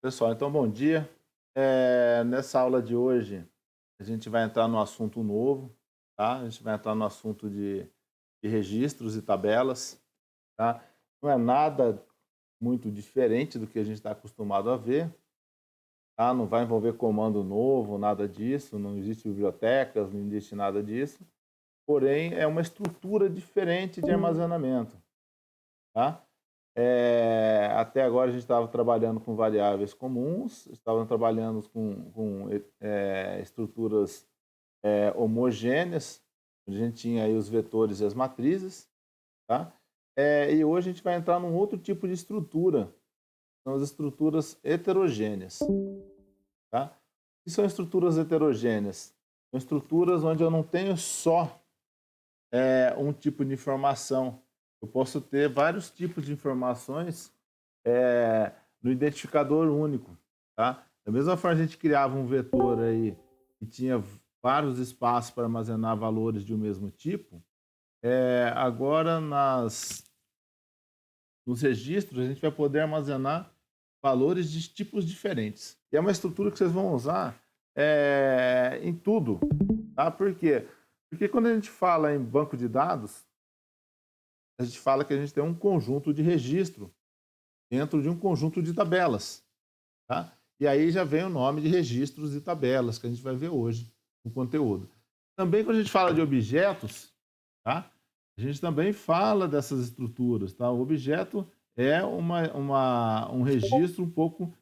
Pessoal, então bom dia. Nessa aula de hoje, a gente vai entrar no assunto novo, tá? A gente vai entrar no assunto de registros e tabelas, tá? Não é nada muito diferente do que a gente está acostumado a ver, tá? Não vai envolver comando novo, nada disso, não existe bibliotecas, não existe nada disso. Porém, é uma estrutura diferente de armazenamento, tá? Até agora a gente estava trabalhando com variáveis comuns, estava trabalhando com estruturas homogêneas, onde a gente tinha aí os vetores e as matrizes, tá? E hoje a gente vai entrar num outro tipo de estrutura, são as estruturas heterogêneas, tá? O que são estruturas heterogêneas? São estruturas onde eu não tenho só um tipo de informação, eu posso ter vários tipos de informações no identificador único, tá? Da mesma forma a gente criava um vetor aí que tinha vários espaços para armazenar valores de um mesmo tipo, agora nos registros a gente vai poder armazenar valores de tipos diferentes. E é uma estrutura que vocês vão usar em tudo, tá? Por quê? Porque quando a gente fala em banco de dados, a gente fala que a gente tem um conjunto de registro dentro de um conjunto de tabelas. Tá? E aí já vem o nome de registros e tabelas, que a gente vai ver hoje no conteúdo. Também quando a gente fala de objetos, tá? A gente também fala dessas estruturas. Tá? O objeto é um registro um pouco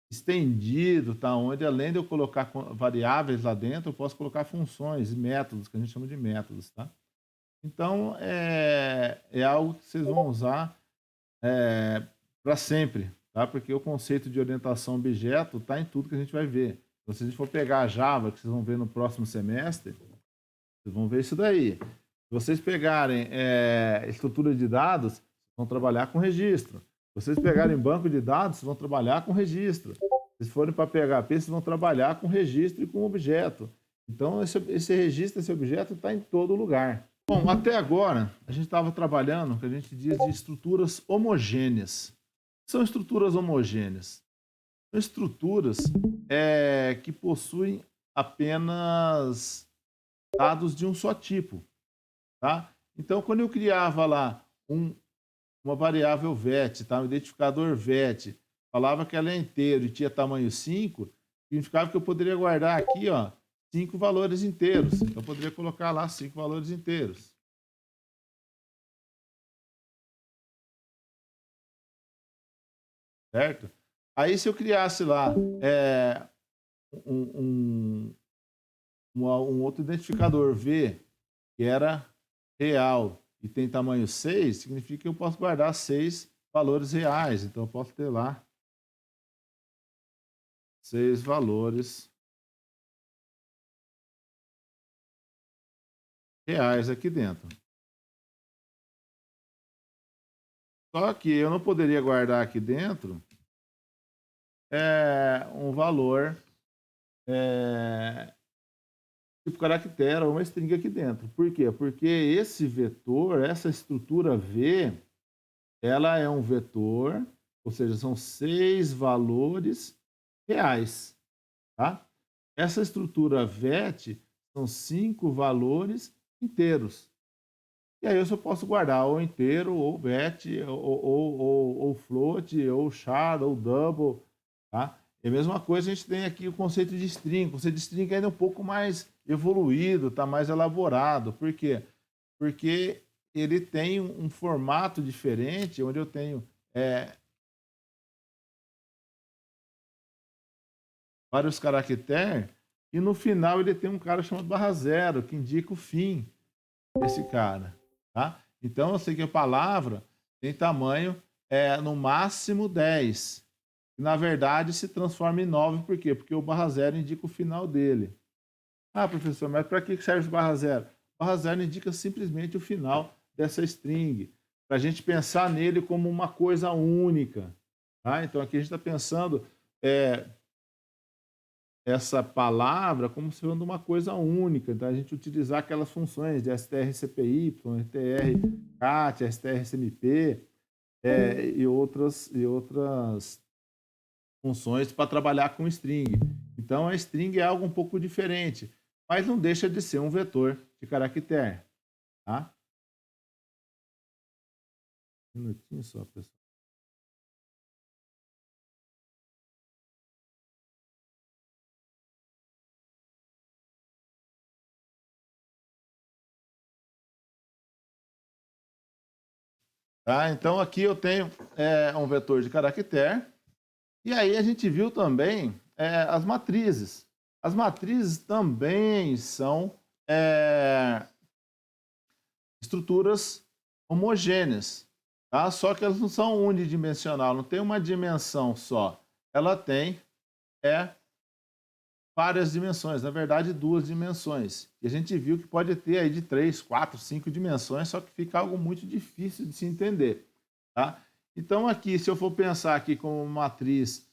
estendido, tá? Onde além de eu colocar variáveis lá dentro, eu posso colocar funções e métodos, que a gente chama de métodos. Tá? Então, é algo que vocês vão usar para sempre, tá? Porque o conceito de orientação a objeto está em tudo que a gente vai ver. Então, se a gente for pegar a Java, que vocês vão ver no próximo semestre, vocês vão ver isso daí. Se vocês pegarem estrutura de dados, vão trabalhar com registro. Se vocês pegarem banco de dados, vocês vão trabalhar com registro. Se forem para PHP, vocês vão trabalhar com registro e com objeto. Então, esse registro, esse objeto está em todo lugar. Bom, até agora, a gente estava trabalhando o que a gente diz de estruturas homogêneas. São estruturas homogêneas. São estruturas que possuem apenas dados de um só tipo. Tá? Então, quando eu criava lá uma variável VET, tá? Um identificador VET, falava que ela é inteiro e tinha tamanho 5, significava que eu poderia guardar aqui 5 valores inteiros. Então, eu poderia colocar lá 5 valores inteiros. Certo? Aí, se eu criasse lá um, um, um outro identificador V, que era real e tem tamanho 6, significa que eu posso guardar 6 valores reais. Então, eu posso ter lá 6 valores reais aqui dentro. Só que eu não poderia guardar aqui dentro um valor tipo caractere ou uma string aqui dentro. Por quê? Porque esse vetor, essa estrutura V, ela é um vetor, ou seja, são 6 valores reais. Tá? Essa estrutura VET são 5 valores inteiros. E aí eu só posso guardar ou inteiro, ou VET, ou float, ou char, ou double. Tá? E a mesma coisa a gente tem aqui o conceito de string. O conceito de string ainda é um pouco mais evoluído, está mais elaborado. Por quê? Porque ele tem um formato diferente, onde eu tenho vários caracteres, e no final ele tem um cara chamado barra zero, que indica o fim desse cara. Tá? Então eu sei que a palavra tem tamanho no máximo 10. E, na verdade, se transforma em 9, por quê? Porque o barra zero indica o final dele. Ah, professor, mas para que serve o barra zero? O barra zero indica simplesmente o final dessa string, para a gente pensar nele como uma coisa única. Tá? Então aqui a gente está pensando essa palavra como sendo uma coisa única. Então, a gente utilizar aquelas funções de strcpy, strcat, strcmp e outras funções para trabalhar com string. Então, a string é algo um pouco diferente, mas não deixa de ser um vetor de caractere. Tá? Um minutinho só, pessoal. Tá? Então, aqui eu tenho um vetor de caractere. E aí a gente viu também as matrizes. As matrizes também são estruturas homogêneas, tá? Só que elas não são unidimensional, não tem uma dimensão só. Ela tem várias dimensões, na verdade, 2 dimensões. E a gente viu que pode ter aí de 3, 4, 5 dimensões, só que fica algo muito difícil de se entender, tá? Então, aqui, se eu for pensar aqui como matriz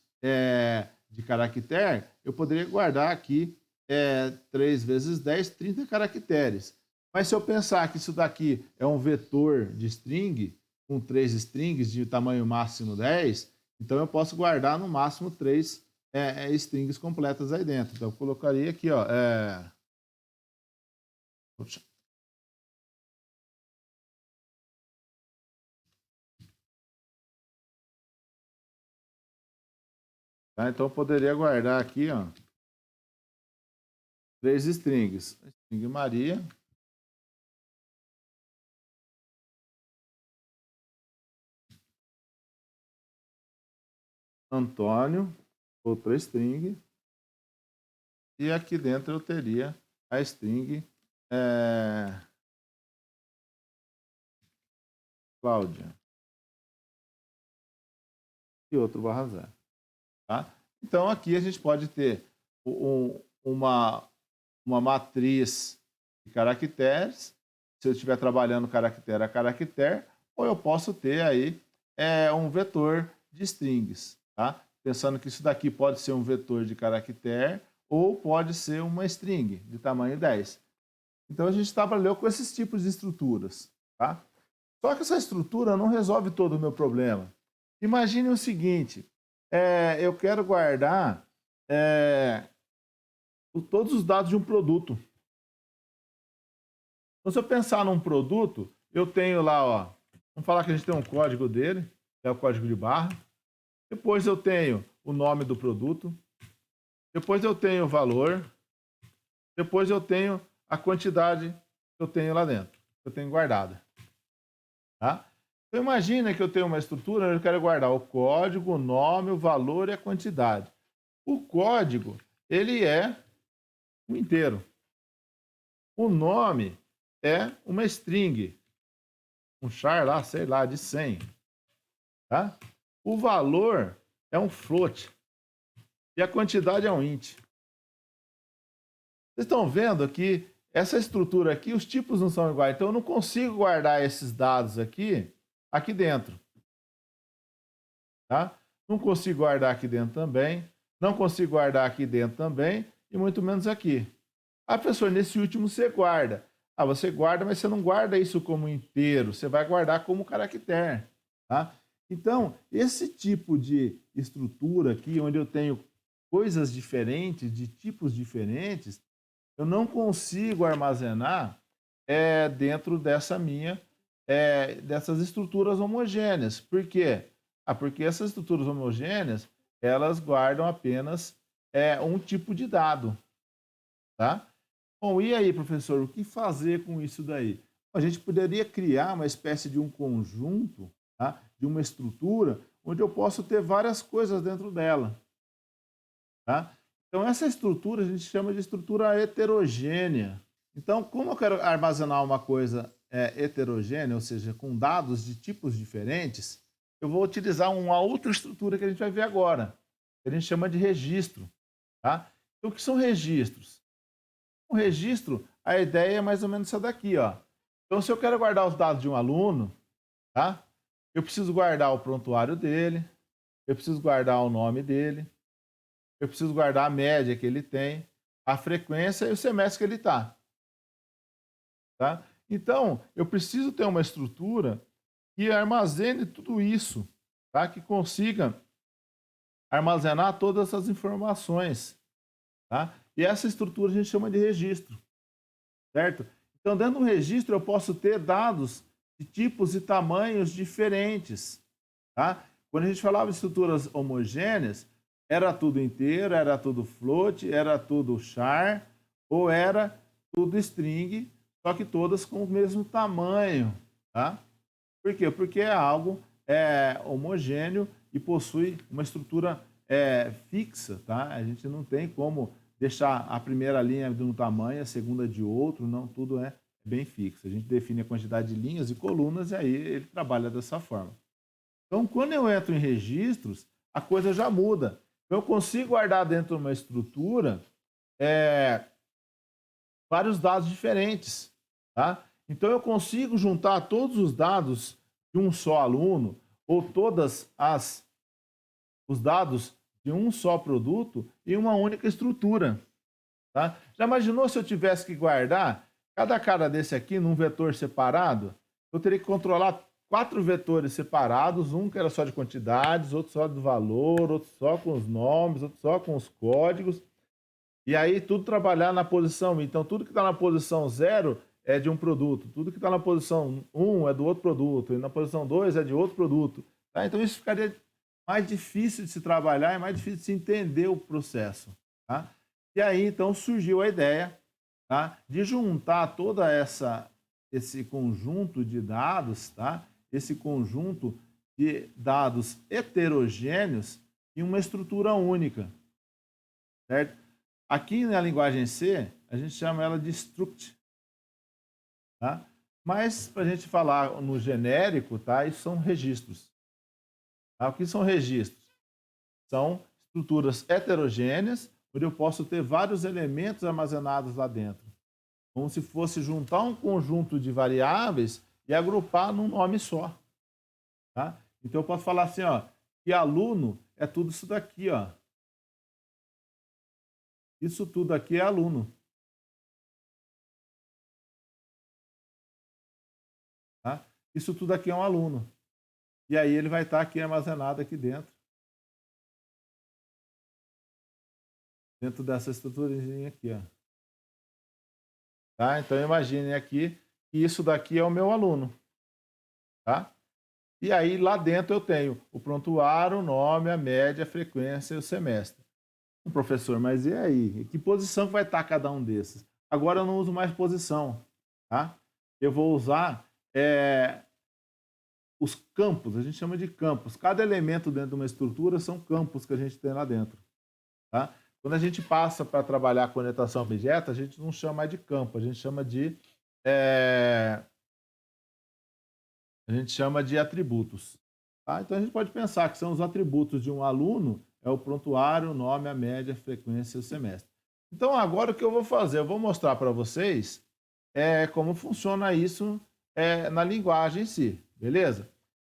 de caractere, eu poderia guardar aqui 3 vezes 10, 30 caracteres. Mas se eu pensar que isso daqui é um vetor de string, com 3 strings de tamanho máximo 10, então eu posso guardar no máximo 3 strings completas aí dentro. Então eu colocaria aqui, ó. Tá? Então eu poderia guardar aqui, ó, 3 strings. String Maria. Antônio, outra string. E aqui dentro eu teria a string Cláudia. E outro barra zero. Tá? Então aqui a gente pode ter uma matriz de caracteres, se eu estiver trabalhando caractere a caractere, ou eu posso ter aí um vetor de strings, tá? Pensando que isso daqui pode ser um vetor de caractere ou pode ser uma string de tamanho 10. Então a gente trabalhou com esses tipos de estruturas, tá? Só que essa estrutura não resolve todo o meu problema. Imagine o seguinte, eu quero guardar todos os dados de um produto. Então, se eu pensar num produto, eu tenho lá, ó, vamos falar que a gente tem um código dele, que é o código de barra. Depois eu tenho o nome do produto. Depois eu tenho o valor. Depois eu tenho a quantidade que eu tenho lá dentro, que eu tenho guardada. Tá? Então imagina que eu tenho uma estrutura onde eu quero guardar o código, o nome, o valor e a quantidade. O código, ele é um inteiro. O nome é uma string, um char lá, sei lá, de 100. Tá? O valor é um float e a quantidade é um int. Vocês estão vendo que essa estrutura aqui, os tipos não são iguais, então eu não consigo guardar esses dados aqui dentro. Tá? Não consigo guardar aqui dentro também, não consigo guardar aqui dentro também, e muito menos aqui. Ah, professor, nesse último você guarda. Ah, você guarda, mas você não guarda isso como inteiro, você vai guardar como caractere. Tá? Então, esse tipo de estrutura aqui, onde eu tenho coisas diferentes, de tipos diferentes, eu não consigo armazenar dentro dessas estruturas homogêneas. Por quê? Porque essas estruturas homogêneas, elas guardam apenas um tipo de dado. Tá? Bom, e aí, professor, o que fazer com isso daí? A gente poderia criar uma espécie de um conjunto, tá? De uma estrutura, onde eu posso ter várias coisas dentro dela. Tá? Então, essa estrutura a gente chama de estrutura heterogênea. Então, como eu quero armazenar uma coisa heterogênea, ou seja, com dados de tipos diferentes, eu vou utilizar uma outra estrutura que a gente vai ver agora, que a gente chama de registro. Tá? Então, o que são registros? Um registro, a ideia é mais ou menos essa daqui. Ó. Então, se eu quero guardar os dados de um aluno, tá? Eu preciso guardar o prontuário dele, eu preciso guardar o nome dele, eu preciso guardar a média que ele tem, a frequência e o semestre que ele está. Tá? Então, eu preciso ter uma estrutura que armazene tudo isso, tá? Que consiga armazenar todas essas informações, tá? E essa estrutura a gente chama de registro, certo? Então, dentro de um registro, eu posso ter dados de tipos e tamanhos diferentes, tá? Quando a gente falava de estruturas homogêneas, era tudo inteiro, era tudo float, era tudo char, ou era tudo string, só que todas com o mesmo tamanho, tá? Por quê? Porque é algo homogêneo e possui uma estrutura fixa, tá? A gente não tem como deixar a primeira linha de um tamanho, a segunda de outro, não, tudo é bem fixo. A gente define a quantidade de linhas e colunas e aí ele trabalha dessa forma. Então, quando eu entro em registros, a coisa já muda. Eu consigo guardar dentro de uma estrutura vários dados diferentes, tá? Então, eu consigo juntar todos os dados de um só aluno ou os dados de um só produto em uma única estrutura, tá? Já imaginou se eu tivesse que guardar cada cara desse aqui num vetor separado? Eu teria que controlar 4 vetores separados, um que era só de quantidades, outro só do valor, outro só com os nomes, outro só com os códigos. E aí tudo trabalhar na posição. Então, tudo que está na posição 0 é de um produto, tudo que está na posição 1 é do outro produto, e na posição 2 é de outro produto. Tá? Então, isso ficaria mais difícil de se trabalhar e mais difícil de se entender o processo. Tá? E aí, então, surgiu a ideia, tá, de juntar toda esse conjunto de dados, tá, esse conjunto de dados heterogêneos em uma estrutura única, certo? Aqui na linguagem C, a gente chama ela de struct, tá? Mas, para a gente falar no genérico, tá, isso são registros. Tá? O que são registros? São estruturas heterogêneas, onde eu posso ter vários elementos armazenados lá dentro. Como se fosse juntar um conjunto de variáveis e agrupar num nome só. Tá? Então, eu posso falar assim, ó, que aluno é tudo isso daqui, ó. Isso tudo aqui é aluno. Tá? Isso tudo aqui é um aluno. E aí ele vai estar aqui armazenado aqui dentro. Dentro dessa estruturazinha aqui, ó. Tá? Então, imagine aqui que isso daqui é o meu aluno. Tá? E aí, lá dentro eu tenho o prontuário, o nome, a média, a frequência e o semestre. Professor, mas e aí? Que posição que vai estar cada um desses? Agora eu não uso mais posição. Tá? Eu vou usar os campos, a gente chama de campos. Cada elemento dentro de uma estrutura são campos que a gente tem lá dentro. Tá? Quando a gente passa para trabalhar com orientação a objeto, a gente não chama mais de campo, a gente chama de atributos. Tá? Então a gente pode pensar que são os atributos de um aluno, é o prontuário, o nome, a média, a frequência e o semestre. Então agora o que eu vou fazer? Eu vou mostrar para vocês como funciona isso na linguagem em si, beleza?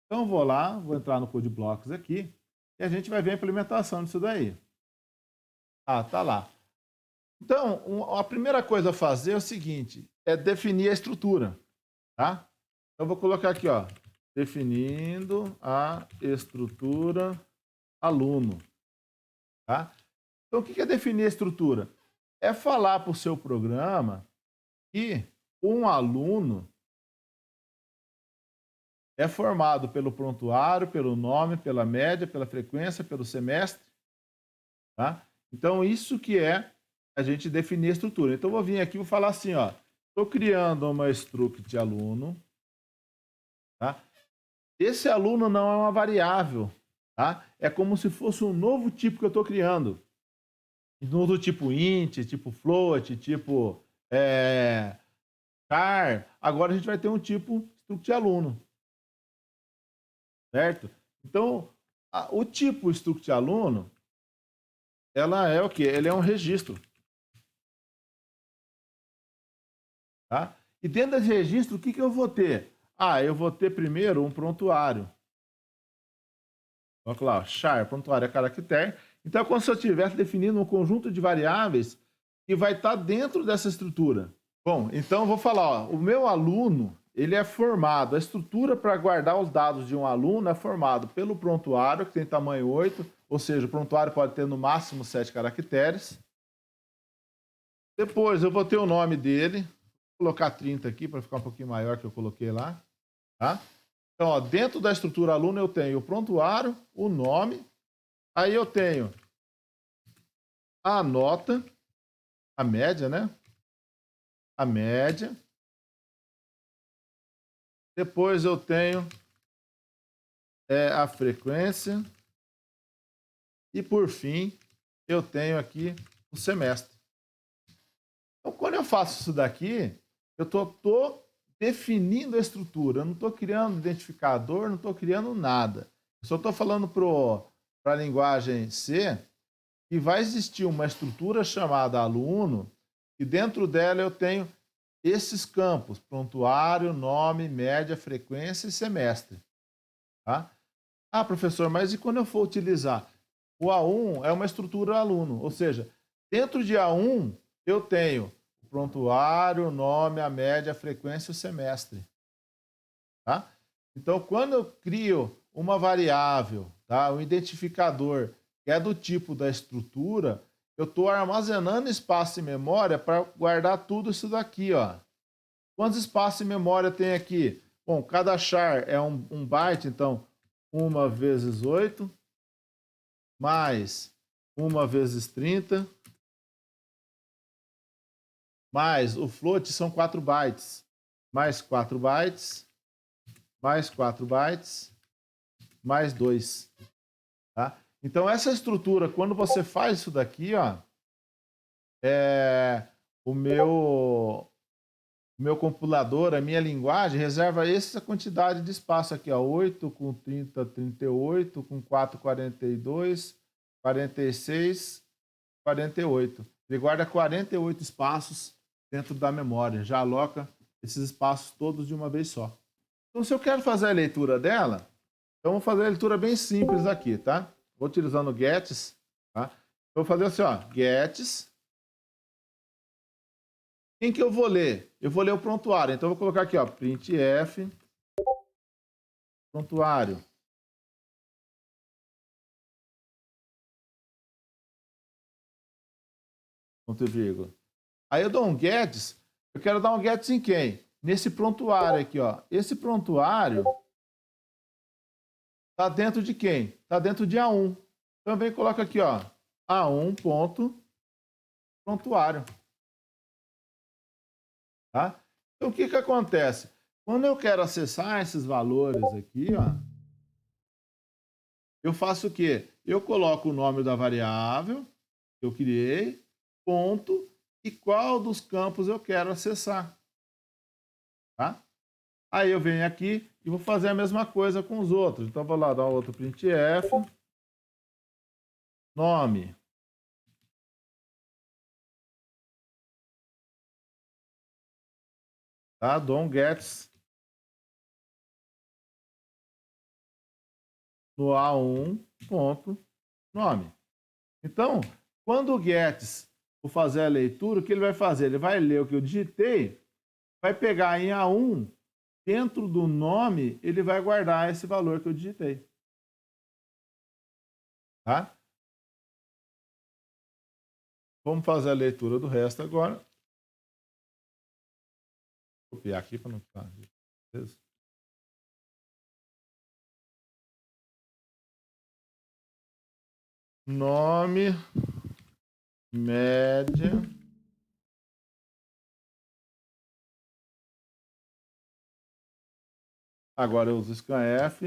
Então eu vou lá, vou entrar no Code Blocks aqui e a gente vai ver a implementação disso daí. Ah, tá lá. Então, a primeira coisa a fazer é o seguinte, é definir a estrutura, tá? Então, eu vou colocar aqui, ó, definindo a estrutura aluno, tá? Então, o que é definir a estrutura? É falar para o seu programa que um aluno é formado pelo prontuário, pelo nome, pela média, pela frequência, pelo semestre, tá? Então, isso que é a gente definir a estrutura. Então, eu vou vir aqui e vou falar assim, ó, estou criando uma struct aluno, tá? Esse aluno não é uma variável, tá? É como se fosse um novo tipo que eu estou criando. Do tipo int, tipo float, tipo char. Agora a gente vai ter um tipo struct aluno, certo? Então, o tipo struct aluno, ela é o quê? Ele é um registro. Tá? E dentro desse registro, o que eu vou ter? Ah, eu vou ter primeiro um prontuário. Vamos lá, char, prontuário é caractere. Então, é como se eu estivesse definindo um conjunto de variáveis que vai estar dentro dessa estrutura. Bom, então eu vou falar, ó, o meu aluno, ele é formado, a estrutura para guardar os dados de um aluno é formado pelo prontuário, que tem tamanho 8, ou seja, o prontuário pode ter no máximo 7 caracteres. Depois eu vou ter o nome dele, vou colocar 30 aqui para ficar um pouquinho maior que eu coloquei lá, tá? Então, ó, dentro da estrutura aluno eu tenho o prontuário, o nome, aí eu tenho a nota, a média, né? A média. Depois eu tenho a frequência. E por fim, eu tenho aqui o semestre. Então, quando eu faço isso daqui, eu tô definindo a estrutura. Eu não estou criando identificador, não estou criando nada. Eu só estou falando para a linguagem C que vai existir uma estrutura chamada aluno, e dentro dela eu tenho esses campos: prontuário, nome, média, frequência e semestre. Tá? Ah, professor, mas e quando eu for utilizar? O A1 é uma estrutura aluno, ou seja, dentro de A1 eu tenho o prontuário, o nome, a média, a frequência e o semestre. Tá? Então, quando eu crio uma variável, tá? Um identificador que é do tipo da estrutura, eu estou armazenando espaço em memória para guardar tudo isso daqui, ó. Quantos espaços em memória tem aqui? Bom, cada char é um byte, então 1 vezes 8, mais 1 vezes 30, mais o float são 4 bytes, mais 4 bytes, mais 4 bytes, mais 2. Tá? Então, essa estrutura, quando você faz isso daqui, ó, o meu compilador, a minha linguagem, reserva essa quantidade de espaço aqui, ó, 8 com 30, 38, com 4, 42, 46, 48. Ele guarda 48 espaços dentro da memória, já aloca esses espaços todos de uma vez só. Então, se eu quero fazer a leitura dela, então vou fazer a leitura bem simples aqui, tá? Vou utilizando o gets, tá? Vou fazer assim, ó, gets. Quem que eu vou ler? Eu vou ler o prontuário. Então, eu vou colocar aqui, ó, printf, prontuário. Ponto e vírgula. Aí eu dou um gets. Eu quero dar um gets em quem? Nesse prontuário aqui, ó. Esse prontuário está dentro de quem? Está dentro de A1. Também coloca aqui, ó, A1 ponto prontuário. Tá? Então, o que que acontece? Quando eu quero acessar esses valores aqui, ó, eu faço o quê? Eu coloco o nome da variável que eu criei, ponto, e qual dos campos eu quero acessar. Tá? Aí eu venho aqui e vou fazer a mesma coisa com os outros. Então, vou lá dar outro printf, nome. Tá? Dou um gets no A1 ponto nome. Então, quando o gets for fazer a leitura, o que ele vai fazer? Ele vai ler o que eu digitei, vai pegar em A1, dentro do nome, ele vai guardar esse valor que eu digitei. Tá? Vamos fazer a leitura do resto agora. Vou copiar aqui para não ficar. Beleza? Nome, média. Agora eu uso scanf,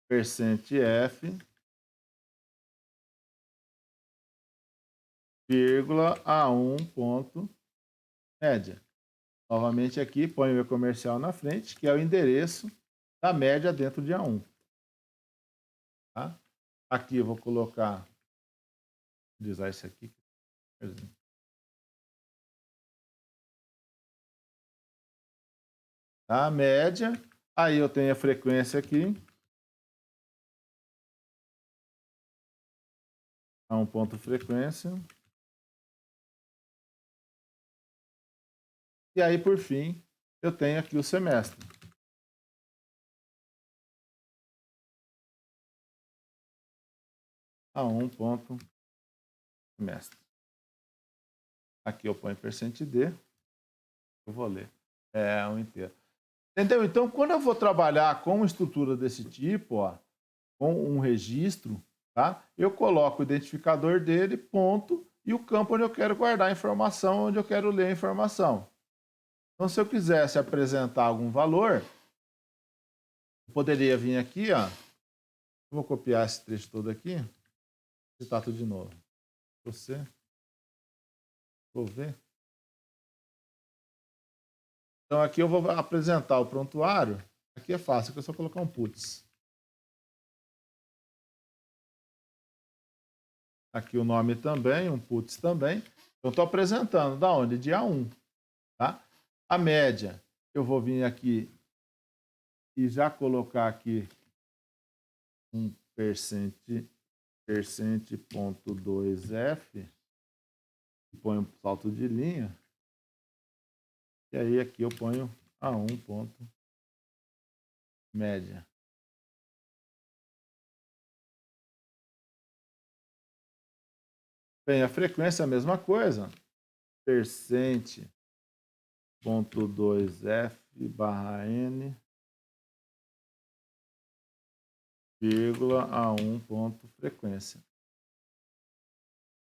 %f, vírgula, A1 ponto média. Novamente aqui, põe o meu comercial na frente, que é o endereço da média dentro de A1. Tá? Aqui eu vou colocar, utilizar esse aqui. A média, aí eu tenho a frequência aqui. A1 ponto frequência. E aí, por fim, eu tenho aqui o semestre. A1 ponto semestre. Aqui eu ponho %D. Eu vou ler. É um inteiro. Entendeu? Então, quando eu vou trabalhar com uma estrutura desse tipo, ó, com um registro, tá? Eu coloco o identificador dele, ponto, e o campo onde eu quero guardar a informação, onde eu quero ler a informação. Então, se eu quisesse apresentar algum valor, eu poderia vir aqui, ó. Vou copiar esse trecho todo aqui. Citar tudo de novo. Você. Vou ver. Então, aqui eu vou apresentar o prontuário. Aqui é fácil, aqui é só colocar um puts. Aqui o nome também, um puts também. Então, estou apresentando da onde? De A1. Tá? A média, eu vou vir aqui e já colocar aqui um %.2f. E ponho um salto de linha. E aí aqui eu ponho A1 ponto média. Bem, a frequência é a mesma coisa. %.2f barra n vírgula A1 ponto frequência.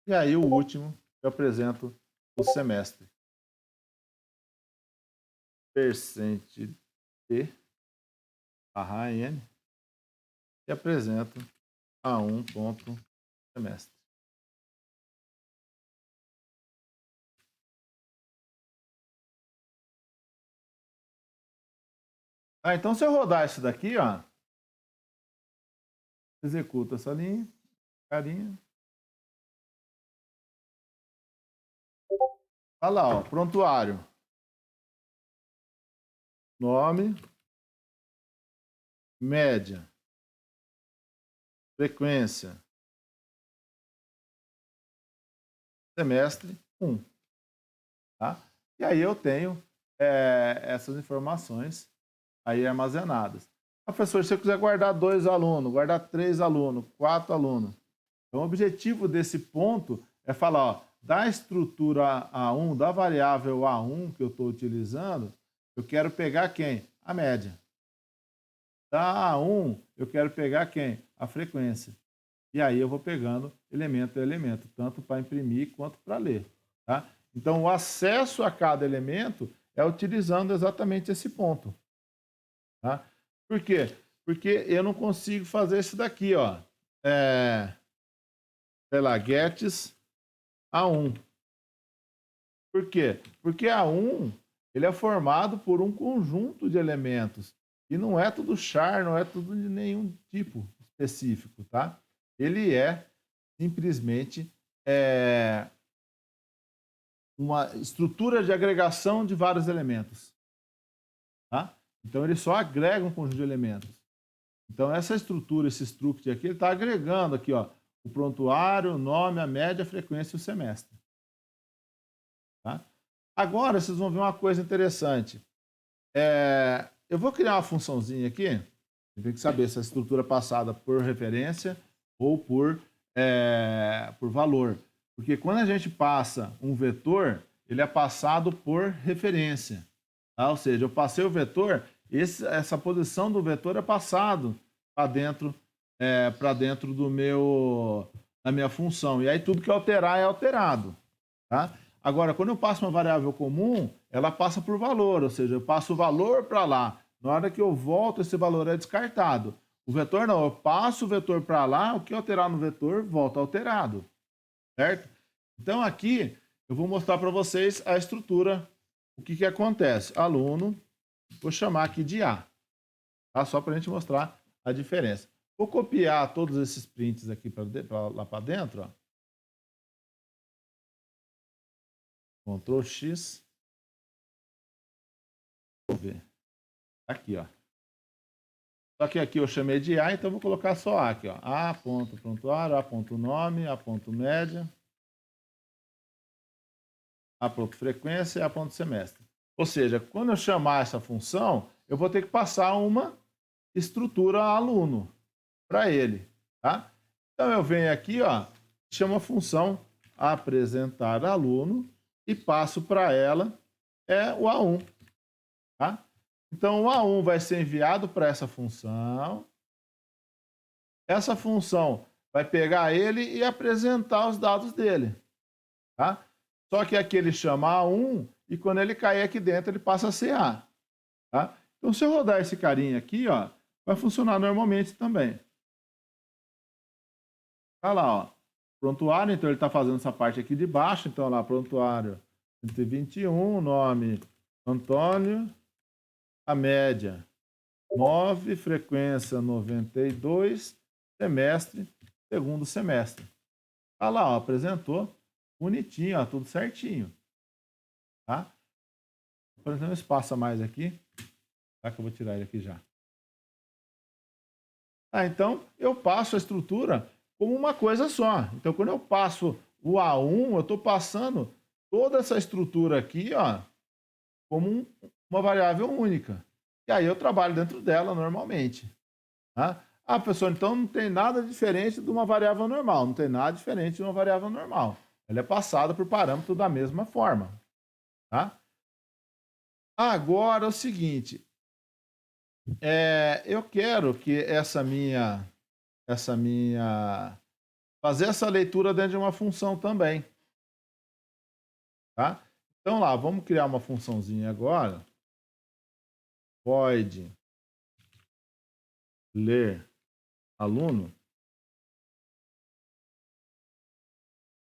E aí o último eu apresento o semestre. %d barra n e apresento A1 ponto semestre. Então, se eu rodar isso daqui, ó, executa essa linha, carinha. Olha lá, ó, prontuário. Nome, média, frequência, semestre 1. Tá? E aí eu tenho essas informações aí armazenadas. Professor, se eu quiser guardar 2 alunos, guardar 3 alunos, 4 alunos. Então, o objetivo desse ponto é falar, ó, da estrutura A1, da variável A1 que eu estou utilizando, eu quero pegar quem? A média. Da A1, eu quero pegar quem? A frequência. E aí eu vou pegando elemento a elemento, tanto para imprimir quanto para ler. Tá? Então, o acesso a cada elemento é utilizando exatamente esse ponto. Tá? Por quê? Porque eu não consigo fazer isso daqui, ó. Sei lá, gets A1. Por quê? Porque A1 ele é formado por um conjunto de elementos. E não é tudo char, não é tudo de nenhum tipo específico, tá? Ele é simplesmente uma estrutura de agregação de vários elementos. Tá? Então, ele só agrega um conjunto de elementos. Então, essa estrutura, esse struct aqui, ele está agregando aqui, ó, o prontuário, o nome, a média, a frequência e o semestre. Tá? Agora, vocês vão ver uma coisa interessante. Eu vou criar uma funçãozinha aqui. Você tem que saber se a estrutura é passada por referência ou por valor. Porque quando a gente passa um vetor, ele é passado por referência. Tá? Ou seja, eu passei o vetor, essa posição do vetor é passado para dentro da minha função. E aí tudo que alterar é alterado. Tá? Agora, quando eu passo uma variável comum, ela passa por valor, ou seja, eu passo o valor para lá. Na hora que eu volto, esse valor é descartado. O vetor não, eu passo o vetor para lá, o que alterar no vetor volta alterado. Certo? Então, aqui, eu vou mostrar para vocês a estrutura. O que acontece? Aluno, vou chamar aqui de A. Tá? Só para a gente mostrar a diferença. Vou copiar todos esses prints aqui lá para dentro. Ó. Ctrl X. Vou ver. Aqui, ó. Só que aqui eu chamei de A, então vou colocar só A aqui, ó. A ponto prontuário, A ponto nome, A ponto média, A ponto frequência e A ponto semestre. Ou seja, quando eu chamar essa função, eu vou ter que passar uma estrutura aluno para ele, tá? Então, eu venho aqui, ó, chamo a função apresentar aluno e passo para ela o A1. Tá? Então, o A1 vai ser enviado para essa função. Essa função vai pegar ele e apresentar os dados dele. Tá? Só que aqui ele chama A1 e quando ele cair aqui dentro, ele passa a ser A. Tá? Então, se eu rodar esse carinha aqui, ó, vai funcionar normalmente também. Tá lá, ó. Prontuário, então ele está fazendo essa parte aqui de baixo. Então, lá, prontuário 121, nome Antônio, a média 9, frequência 92, semestre, segundo semestre. Tá lá, ó, apresentou bonitinho, ó, tudo certinho. Tá? Por exemplo, um espaço a mais aqui. Tá, que eu vou tirar ele aqui já. Tá, então, eu passo a estrutura como uma coisa só. Então, quando eu passo o A1, eu estou passando toda essa estrutura aqui, ó, como uma variável única. E aí eu trabalho dentro dela normalmente. Tá? Ah, professor, então não tem nada diferente de uma variável normal. Não tem nada diferente de uma variável normal. Ela é passada por parâmetro da mesma forma. Tá? Agora, é o seguinte. Eu quero que fazer essa leitura dentro de uma função também. Tá? Então lá, vamos criar uma funçãozinha agora. Void ler aluno.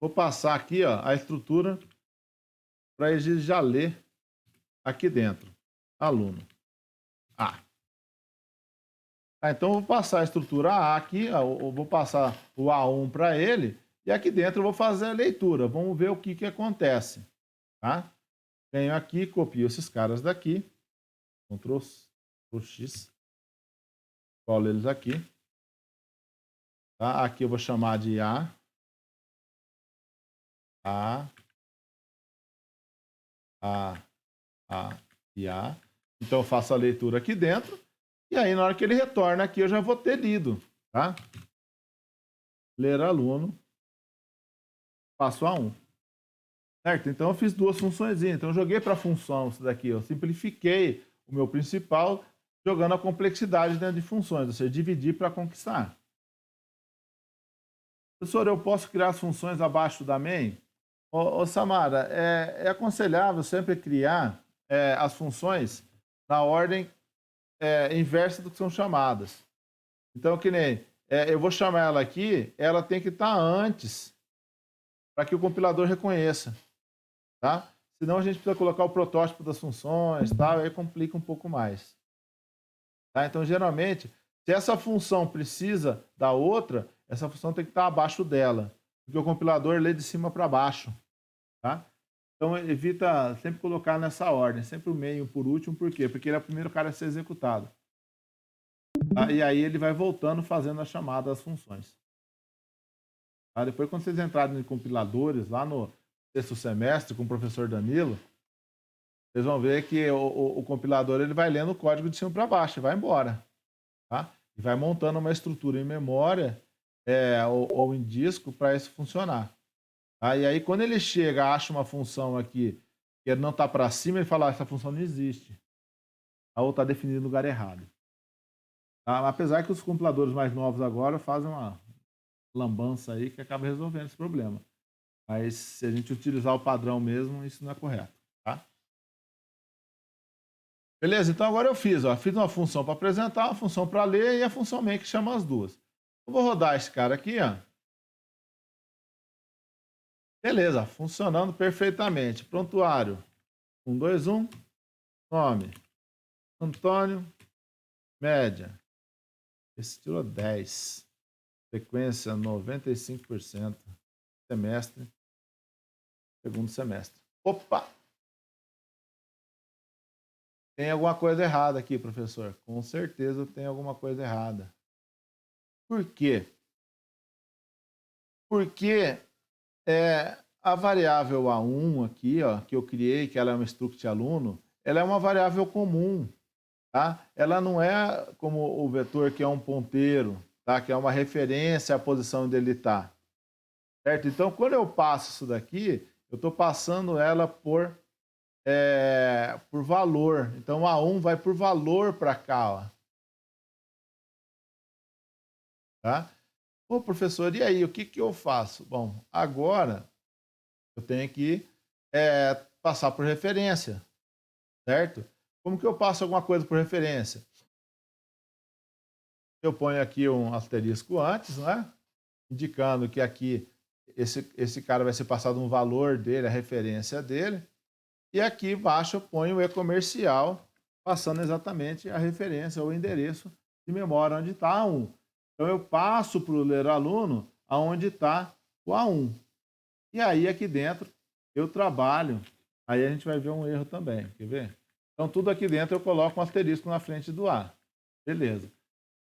Vou passar aqui, ó, a estrutura para ele já ler aqui dentro. Aluno A. Então, eu vou passar a estrutura A aqui, eu vou passar o A1 para ele, e aqui dentro eu vou fazer a leitura. Vamos ver o que acontece. Tá? Venho aqui, copio esses caras daqui, Ctrl X, colo eles aqui. Tá? Aqui eu vou chamar de A e A. Então, eu faço a leitura aqui dentro. E aí, na hora que ele retorna aqui, eu já vou ter lido. Tá? Ler aluno, passo A1. Certo? Então, eu fiz duas funções. Então, eu joguei para a função isso daqui. Eu simplifiquei o meu principal, jogando a complexidade dentro de funções. Ou seja, dividir para conquistar. Professor, eu posso criar as funções abaixo da main? Ô Samara, é aconselhável sempre criar as funções na ordem inversa do que são chamadas. Então, que nem eu vou chamar ela aqui, ela tem que estar antes para que o compilador reconheça. Tá? Senão a gente precisa colocar o protótipo das funções, tá? Aí complica um pouco mais. Tá? Então, geralmente, se essa função precisa da outra, essa função tem que estar abaixo dela, porque o compilador lê de cima para baixo. Tá? Então, evita sempre colocar nessa ordem, sempre o meio por último, por quê? Porque ele é o primeiro cara a ser executado. Tá? E aí ele vai voltando fazendo a chamada das funções. Tá? Depois, quando vocês entrarem em compiladores, lá no sexto semestre, com o professor Danilo, vocês vão ver que o compilador ele vai lendo o código de cima para baixo e vai embora. Tá? E vai montando uma estrutura em memória ou em disco para isso funcionar. Tá? E aí, quando ele chega, acha uma função aqui que não está para cima, ele fala: essa função não existe. A outra está definida no lugar errado. Tá? Apesar que os compiladores mais novos agora fazem uma lambança aí que acaba resolvendo esse problema. Mas se a gente utilizar o padrão mesmo, isso não é correto. Tá? Beleza? Então agora eu fiz uma função para apresentar, uma função para ler e a função main que chama as duas. Eu vou rodar esse cara aqui, ó. Beleza, funcionando perfeitamente. Prontuário 121, nome Antônio, média. Esse tirou 10. Frequência 95%. Semestre, segundo semestre. Opa! Tem alguma coisa errada aqui, professor. Com certeza tem alguma coisa errada. Por quê? Porque a variável A1 aqui, ó, que eu criei, que ela é uma struct aluno, ela é uma variável comum. Tá? Ela não é como o vetor que é um ponteiro. tá? Que é uma referência à posição onde ele está. Certo? Então, quando eu passo isso daqui, eu estou passando ela por valor. Então, A1 vai por valor para cá, ó. Tá? Ô, professor, e aí, o que que eu faço? Bom, agora eu tenho que passar por referência, certo? Como que eu passo alguma coisa por referência? Eu ponho aqui um asterisco antes, né? Indicando que aqui esse cara vai ser passado um valor dele, a referência dele. E aqui embaixo eu ponho o e-comercial, passando exatamente a referência ou o endereço de memória onde está A1. Então eu passo para o ler aluno aonde está o A1. E aí aqui dentro eu trabalho, aí a gente vai ver um erro também, quer ver? Então tudo aqui dentro eu coloco um asterisco na frente do A. Beleza.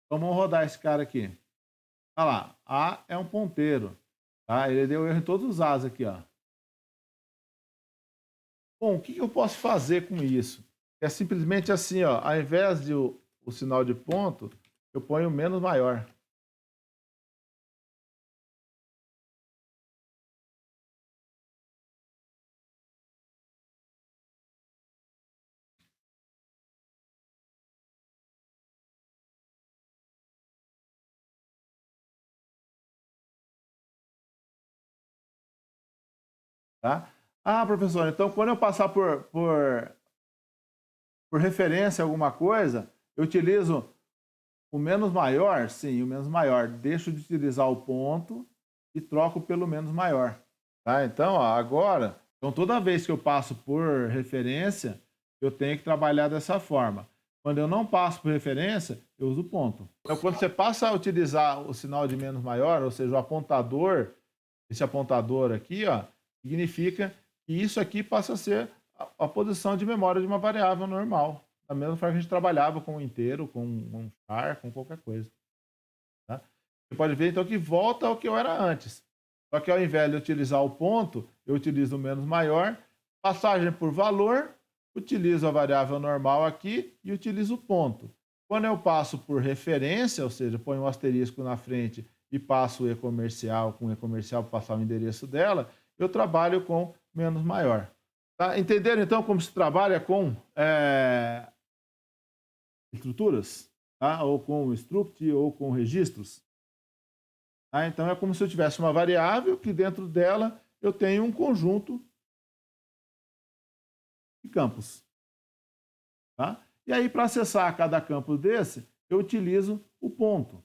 Então vamos rodar esse cara aqui. Olha lá, A é um ponteiro, tá? Ele deu erro em todos os As aqui, ó. Bom, o que eu posso fazer com isso? É simplesmente assim, ó, ao invés de o sinal de ponto, eu ponho menos maior. Tá? Ah, professor, então quando eu passar por referência a alguma coisa, eu utilizo o menos maior? Sim, o menos maior. Deixo de utilizar o ponto e troco pelo menos maior. Tá? Então, ó, agora, então toda vez que eu passo por referência, eu tenho que trabalhar dessa forma. Quando eu não passo por referência, eu uso ponto. Então, quando você passa a utilizar o sinal de menos maior, ou seja, o apontador, esse apontador aqui, ó, significa que isso aqui passa a ser a posição de memória de uma variável normal. Da mesma forma que a gente trabalhava com um inteiro, com um char, com qualquer coisa. Tá? Você pode ver, então, que volta ao que eu era antes. Só que ao invés de utilizar o ponto, eu utilizo o menos maior, passagem por valor, utilizo a variável normal aqui e utilizo o ponto. Quando eu passo por referência, ou seja, ponho um asterisco na frente e passo o e-comercial com o e-comercial para passar o endereço dela, eu trabalho com menos maior. Tá? Entenderam então como se trabalha com estruturas? Tá? Ou com struct ou com registros? Tá? Então é como se eu tivesse uma variável que dentro dela eu tenho um conjunto de campos. Tá? E aí, para acessar cada campo desse, eu utilizo o ponto.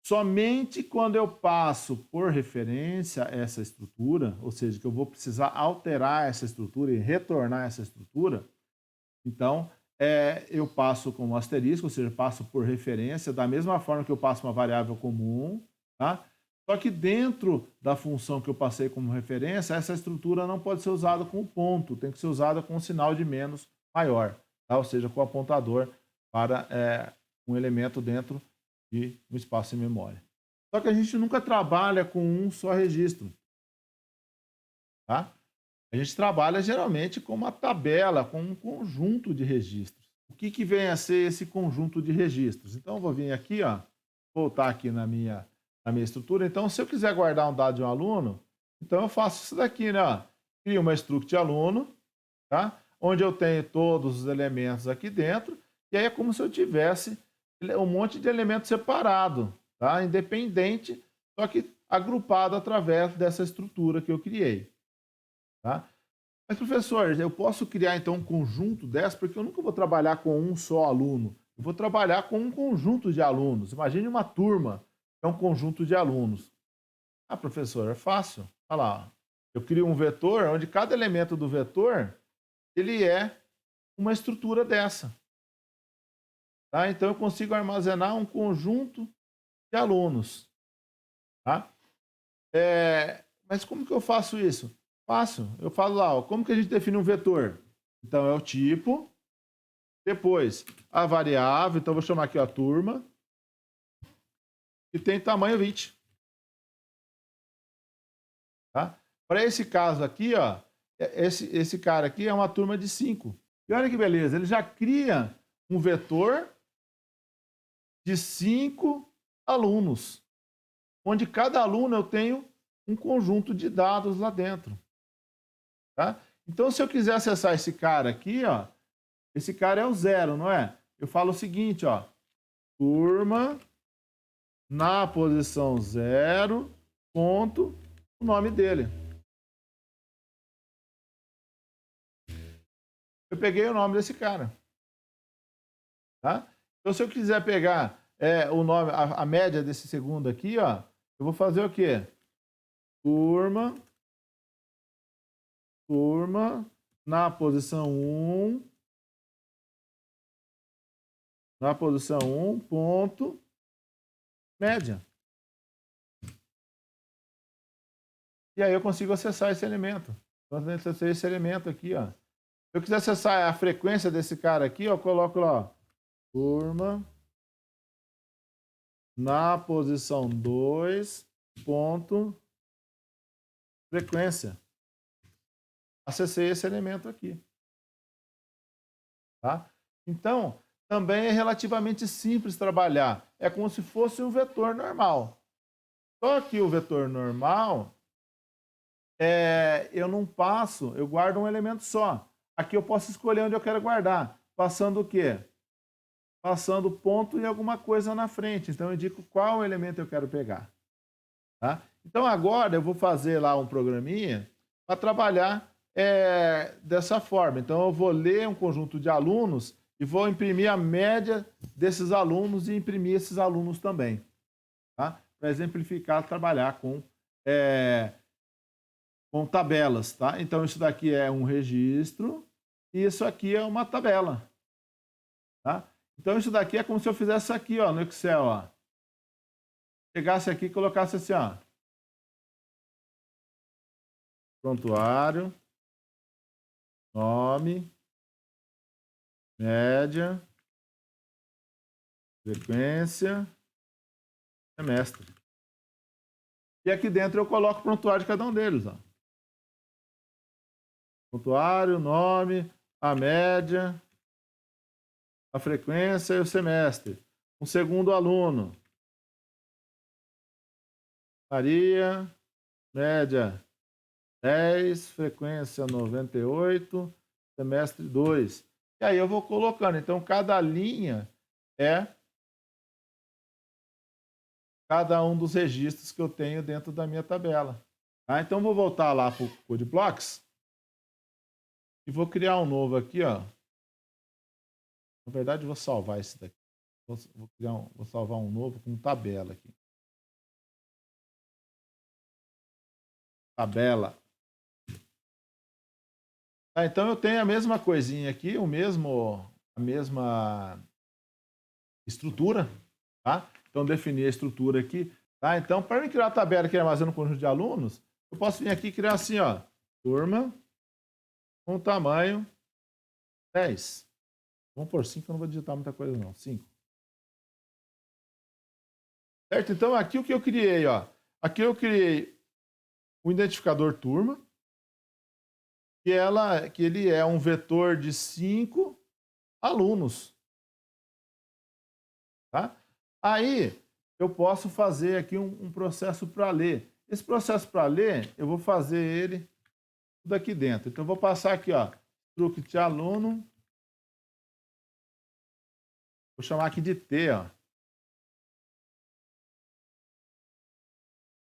Somente quando eu passo por referência essa estrutura, ou seja, que eu vou precisar alterar essa estrutura e retornar essa estrutura, então eu passo com um asterisco, ou seja, passo por referência, da mesma forma que eu passo uma variável comum, tá? Só que dentro da função que eu passei como referência, essa estrutura não pode ser usada com ponto, tem que ser usada com um sinal de menos maior, tá? Ou seja, com o apontador para um elemento dentro de um espaço em memória. Só que a gente nunca trabalha com um só registro. Tá? A gente trabalha geralmente com uma tabela, com um conjunto de registros. O que, que vem a ser esse conjunto de registros? Então, eu vou vir aqui, ó, voltar aqui na minha estrutura. Então, se eu quiser guardar um dado de um aluno, então eu faço isso daqui, né? Ó. Crio uma struct aluno, tá? Onde eu tenho todos os elementos aqui dentro, e aí é como se eu tivesse um monte de elementos separado, tá? Independente, só que agrupado através dessa estrutura que eu criei. Tá? Mas, professor, eu posso criar então um conjunto dessas, porque eu nunca vou trabalhar com um só aluno. Eu vou trabalhar com um conjunto de alunos. Imagine uma turma, é um conjunto de alunos. Ah, professor, é fácil. Olha lá. Eu crio um vetor onde cada elemento do vetor ele é uma estrutura dessa. Tá? Então eu consigo armazenar um conjunto de alunos. Tá? Mas como que eu faço isso? Fácil. Eu falo lá, ó, como que a gente define um vetor? Então é o tipo, depois a variável, então vou chamar aqui a turma, que tem tamanho 20. Tá? Para esse caso aqui, ó, esse cara aqui é uma turma de 5. E olha que beleza, ele já cria um vetor de 5 alunos, onde cada aluno eu tenho um conjunto de dados lá dentro. Tá? Então, se eu quiser acessar esse cara aqui, ó, esse cara é o 0, não é? Eu falo o seguinte, ó, turma na posição 0, ponto, o nome dele. Eu peguei o nome desse cara. Tá? Então, se eu quiser pegar o nome, a média desse segundo aqui, ó, eu vou fazer o quê? Turma na posição 1, ponto, média. E aí eu consigo acessar esse elemento. Então, eu acessei esse elemento aqui, ó. Se eu quiser acessar a frequência desse cara aqui, ó, eu coloco lá, ó, turma na posição 2, ponto, frequência. Acessei esse elemento aqui. Tá? Então, também é relativamente simples trabalhar. É como se fosse um vetor normal. Só que o vetor normal, eu não passo, eu guardo um elemento só. Aqui eu posso escolher onde eu quero guardar. Passando o quê? Passando ponto e alguma coisa na frente. Então, eu indico qual elemento eu quero pegar. Tá? Então, agora eu vou fazer lá um programinha para trabalhar dessa forma. Então, eu vou ler um conjunto de alunos e vou imprimir a média desses alunos e imprimir esses alunos também. Tá? Para exemplificar, trabalhar com tabelas. Tá? Então, isso daqui é um registro e isso aqui é uma tabela. Tá? Então, isso daqui é como se eu fizesse aqui, ó, no Excel. Ó. Pegasse aqui e colocasse assim, ó. Prontuário, nome, média, frequência, semestre. E aqui dentro eu coloco o prontuário de cada um deles. Ó. Prontuário, nome, a média, a frequência e o semestre. Um segundo aluno. Maria, média 10, frequência 98, semestre 2. E aí eu vou colocando. Então, cada linha é cada um dos registros que eu tenho dentro da minha tabela. Tá? Então, vou voltar lá para o CodeBlocks e vou criar um novo aqui. Ó. Na verdade, vou salvar esse daqui. Vou salvar um novo com tabela aqui. Tabela. Tá, então, eu tenho a mesma coisinha aqui, a mesma estrutura. Tá? Então, definir a estrutura aqui. Tá? Então, para mim criar a tabela que armazena um conjunto de alunos, eu posso vir aqui e criar assim, ó, turma com tamanho 10. Vamos por 5, eu não vou digitar muita coisa não. 5. Certo? Então, aqui o que eu criei, ó. Aqui eu criei o identificador turma, que ele é um vetor de 5 alunos. Tá? Aí, eu posso fazer aqui um processo para ler. Esse processo para ler, eu vou fazer ele tudo aqui dentro. Então, eu vou passar aqui, ó, struct aluno. Vou chamar aqui de T, ó.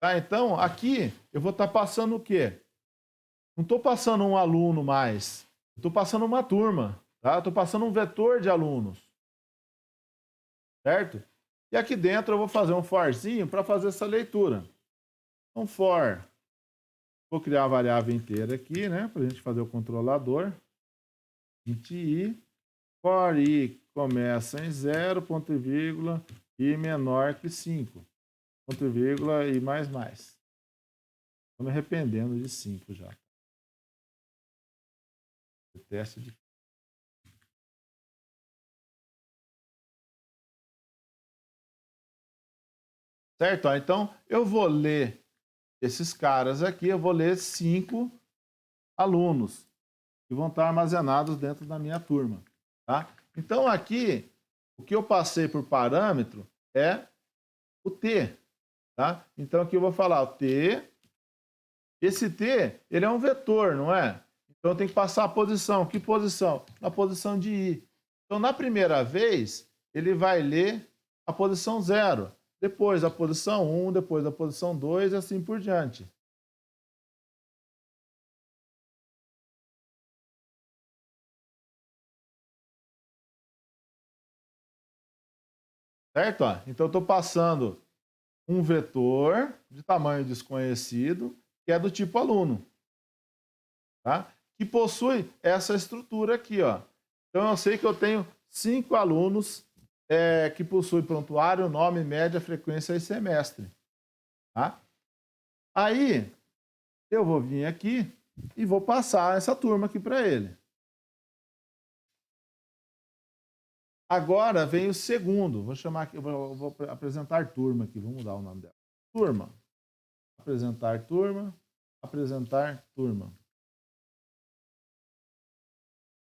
Tá? Então, aqui eu vou estar passando o quê? Não estou passando um aluno mais. Estou passando uma turma. Tá? Estou passando um vetor de alunos. Certo? E aqui dentro eu vou fazer um forzinho para fazer essa leitura. Então, for. Vou criar a variável inteira aqui, né? Para a gente fazer o controlador. Int i. For i começa em 0, ponto e vírgula, e menor que 5. Ponto e vírgula e mais. Estou me arrependendo de 5 já. Teste de... Certo? Ó, então, eu vou ler esses caras aqui, eu vou ler 5 alunos que vão estar armazenados dentro da minha turma. Tá? Então, aqui, O que eu passei por parâmetro é o t, tá? Então aqui eu vou falar o t. Esse t, ele é um vetor, não é? Então eu tenho que passar a posição. Que posição? Na posição de i. Então na primeira vez, ele vai ler a posição 0, depois a posição 1, depois a posição 2 e assim por diante. Certo? Ó, então eu estou passando um vetor de tamanho desconhecido, que é do tipo aluno, tá? Que possui essa estrutura aqui, ó. Então eu sei que eu tenho 5 alunos que possuem prontuário, nome, média, frequência e semestre, tá? Aí eu vou vir aqui e vou passar essa turma aqui para ele. Agora vem o segundo. Vou chamar aqui, vou apresentar turma aqui. Vou mudar o nome dela. Turma. Apresentar turma. Apresentar turma.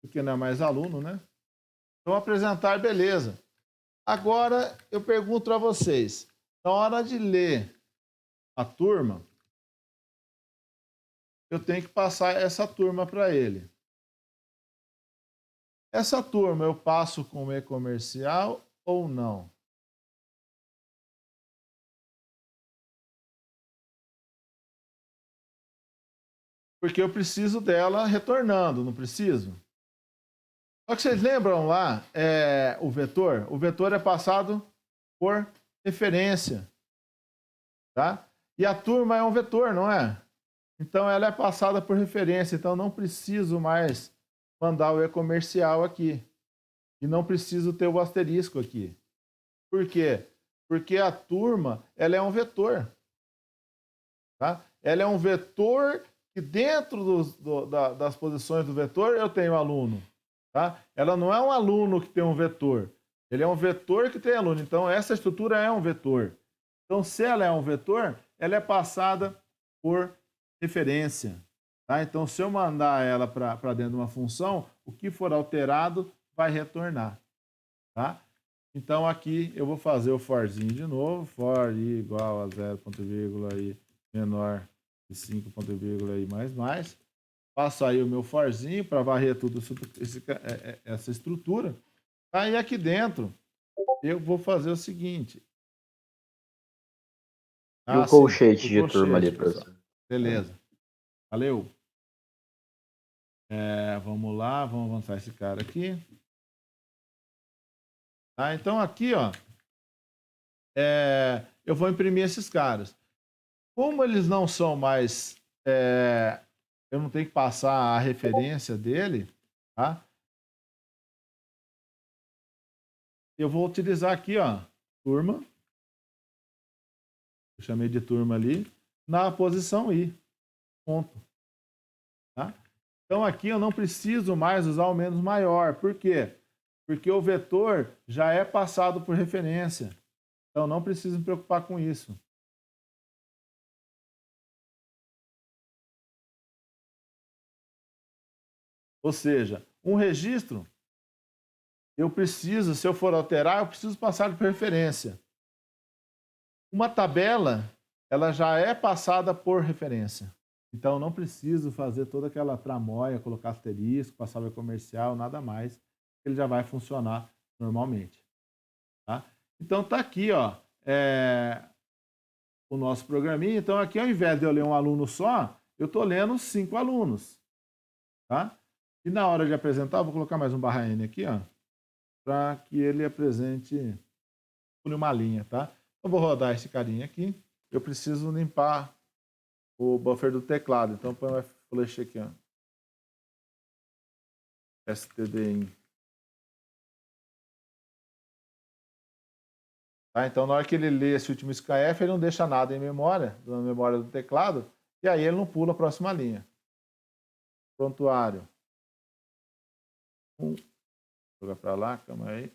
Porque não é mais aluno, né? Então, apresentar, beleza. Agora eu pergunto a vocês: na hora de ler a turma, eu tenho que passar essa turma para ele. Essa turma eu passo com E comercial ou não? Porque eu preciso dela retornando, não preciso? Só que vocês lembram lá o vetor? O vetor é passado por referência, tá? E a turma é um vetor, não é? Então ela é passada por referência, então não preciso mais mandar o e-comercial aqui. E não preciso ter o asterisco aqui. Por quê? Porque a turma, ela é um vetor, tá? Ela é um vetor que dentro das posições do vetor eu tenho aluno. Tá? Ela não é um aluno que tem um vetor. Ele é um vetor que tem aluno. Então, essa estrutura é um vetor. Então, se ela é um vetor, ela é passada por referência. Tá? Então, se eu mandar ela para dentro de uma função, o que for alterado vai retornar. Tá? Então, aqui eu vou fazer o forzinho de novo. For i igual a 0, ponto, vírgula, i menor que 5, ponto, vírgula, i mais mais. Passo aí o meu forzinho para varrer tudo essa estrutura. Tá? E aqui dentro eu vou fazer o seguinte. E o colchete de turma ali, pessoal. professor? Beleza. Valeu. Vamos lá, vamos avançar esse cara aqui. Tá? Então aqui, ó, eu vou imprimir esses caras. Como eles não são mais... eu não tenho que passar a referência dele, tá? Eu vou utilizar aqui, ó, turma. Eu chamei de turma ali, na posição I. Ponto. Tá? Então aqui eu não preciso mais usar o menos maior. Por quê? Porque o vetor já é passado por referência. Então não preciso me preocupar com isso. Ou seja, um registro, eu preciso, se eu for alterar, eu preciso passar por referência. Uma tabela, ela já é passada por referência. Então não preciso fazer toda aquela tramóia, colocar asterisco, passar o comercial, nada mais. Ele já vai funcionar normalmente. Tá? Então tá aqui, ó, o nosso programinha. Então aqui, ao invés de eu ler um aluno só, eu estou lendo 5 alunos. Tá? E na hora de apresentar, eu vou colocar mais um barra N aqui, ó, para que ele apresente por uma linha, tá? Eu vou rodar esse carinha aqui. Eu preciso limpar o buffer do teclado. Então põe o flash aqui, ó. stdin. Tá? Então, na hora que ele lê esse último scanf, ele não deixa nada em memória, na memória do teclado, e aí ele não pula a próxima linha. Prontuário. Joga para lá, calma aí.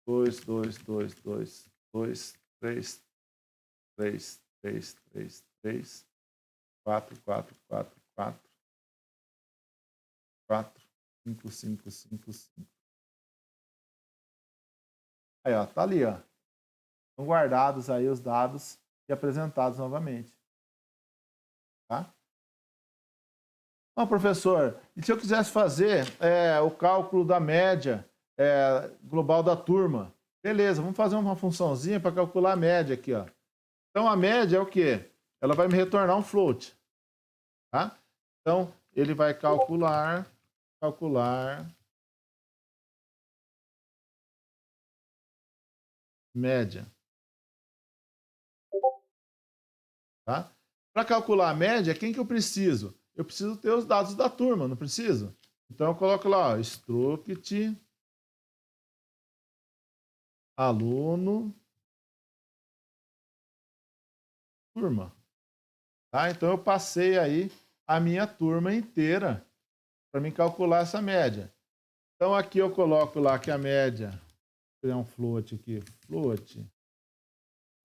2, 2, 2, 2, 2, 3, 3, 3, 3, 3, 4, 4, 4, 4, 4, 5, 5, 5, 5. Aí, ó, tá ali, ó. Estão guardados aí os dados e apresentados novamente. Tá? Não, professor, e se eu quisesse fazer o cálculo da média global da turma? Beleza, vamos fazer uma funçãozinha para calcular a média aqui, ó. Então, a média é o quê? Ela vai me retornar um float. Tá? Então, ele vai calcular média. Tá? Para calcular a média, quem que eu preciso? Eu preciso ter os dados da turma, não preciso? Então, eu coloco lá, ó, struct aluno turma. Tá? Então, eu passei aí a minha turma inteira para me calcular essa média. Então, aqui eu coloco lá que a média, vou criar um float aqui, float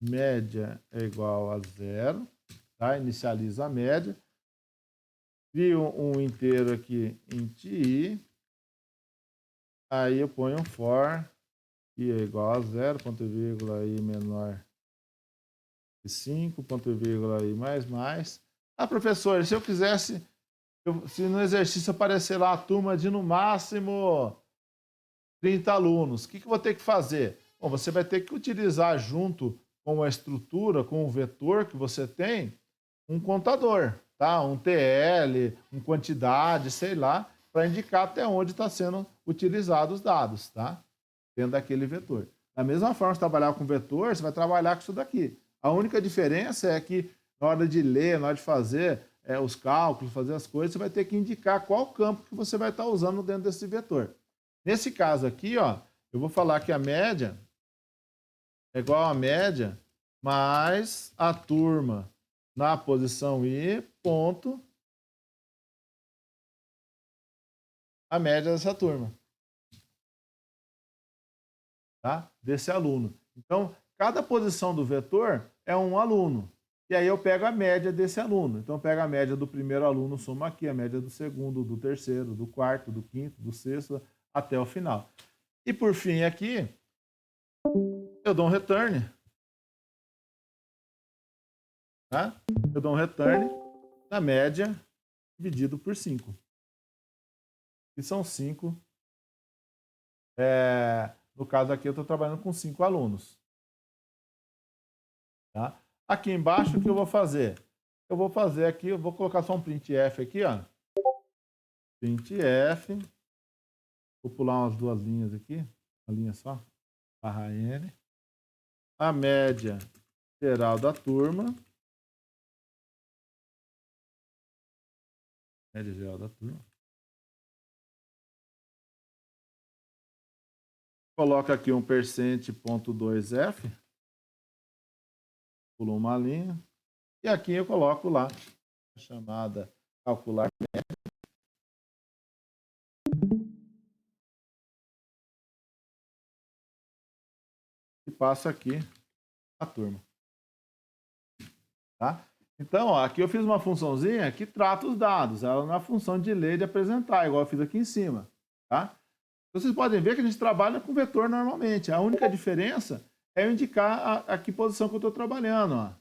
média é igual a 0, tá? Inicializo a média. Crio um inteiro aqui, int i. Aí eu ponho um for, i é igual a 0, ponto e vírgula i menor que 5, ponto e vírgula i mais. Ah, professor, se eu quisesse, se no exercício aparecer lá a turma de no máximo 30 alunos, o que eu vou ter que fazer? Bom, você vai ter que utilizar junto com a estrutura, com o vetor que você tem, um contador, tá? Um TL, uma quantidade, sei lá, para indicar até onde está sendo utilizados os dados, tá? Dentro daquele vetor. Da mesma forma que você trabalhar com vetor, você vai trabalhar com isso daqui. A única diferença é que na hora de ler, na hora de fazer os cálculos, fazer as coisas, você vai ter que indicar qual campo que você vai estar usando dentro desse vetor. Nesse caso aqui, ó, eu vou falar que a média é igual a média mais a turma na posição I, ponto, a média dessa turma. Tá? Desse aluno. Então, cada posição do vetor é um aluno. E aí eu pego a média desse aluno. Então, eu pego a média do primeiro aluno, soma aqui, a média do segundo, do terceiro, do quarto, do quinto, do sexto, até o final. E por fim aqui, eu dou um return. Tá? Eu dou um return na média dividido por 5. Que são 5. No caso aqui, eu estou trabalhando com 5 alunos. Tá? Aqui embaixo, o que eu vou fazer? Eu vou fazer aqui, eu vou colocar só um printf aqui, ó. Printf. Vou pular umas duas linhas aqui. Uma linha só. Barra N. A média geral da turma. Média geral da turma. Coloca aqui um %.2f. Pulou uma linha. E aqui eu coloco lá a chamada calcular média. E passo aqui a turma. Tá? Então, ó, aqui eu fiz uma funçãozinha que trata os dados. Ela não é a função de ler e de apresentar, igual eu fiz aqui em cima. Tá? Vocês podem ver que a gente trabalha com vetor normalmente. A única diferença é eu indicar a que posição que eu estou trabalhando. Ó.